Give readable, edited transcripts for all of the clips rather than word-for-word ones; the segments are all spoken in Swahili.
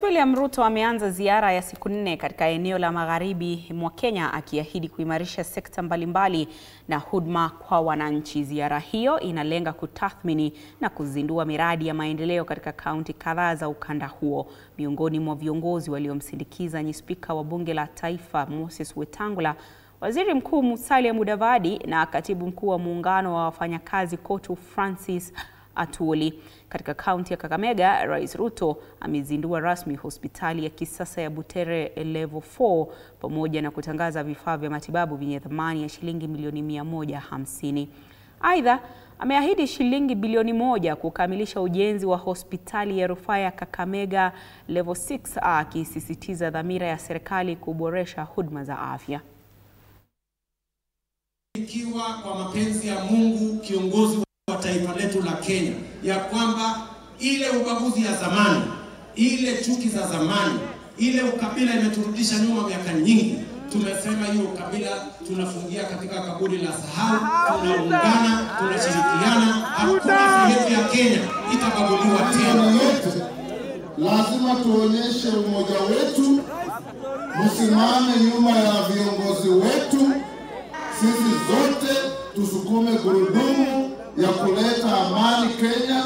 William Ruto ameanza ziara ya siku 4 katika eneo la magharibi mwa Kenya akiahidi kuimarisha sekta mbalimbali na huduma kwa wananchi. Ziara hiyo inalenga kutathmini na kuzindua miradi ya maendeleo katika kaunti kadhaa za ukanda huo. Miongoni mwa viongozi waliomsindikiza ni Spika wa Bunge la Taifa Moses Wetangula, Waziri Mkuu Musalia Mudavadi na Katibu Mkuu wa Muungano wa Wafanyakazi KOTU Francis Atwoli. Katika kaunti ya Kakamega, Rais Ruto amezindua rasmi hospitali ya kisasa ya Butere Level 4 pamoja na kutangaza vifaa vya matibabu vyenye thamani ya shilingi milioni 150. Aidha, ameahidi shilingi bilioni 1 kukamilisha ujenzi wa hospitali ya rufaa ya Kakamega Level 6, akisisitiza dhamira ya serikali kuboresha huduma za afya. Ikiwa kwa mapenzi ya Mungu kiongozi wa taifa letu la Kenya, ya kwamba ile ubaguzi ya zamani, ile chuki za zamani, ile ukabila imeturudisha nyuma miaka nyingi. Tumesema hiyo ukabila tunafungia katika kaburi la sahau, tunaungana, tunashirikiana, hakuna sehemu ya Kenya itabaguliwa tena. Lazima tuonyeshe umoja wetu, msimame nyuma ya viongozi wetu, sisi zote tusukume gurudumu ya kuleta amani Kenya,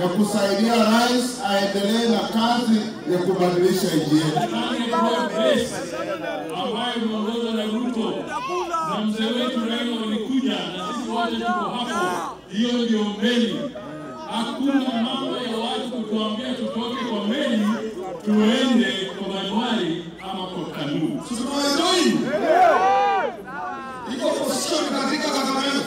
ya kusaidia rais aendelee na kazi ya kubadilisha nchi yetu. Ambaye mwongozo na Ruto na mzee wetu Raila walikuja na sisi wote tuko hapo. Hiyo ndio meli. Hakuna mambo ya watu kutuambia tutoke kwa meli tuende kwa Januari ama kwa Kanu. Iko position katika Kakamega.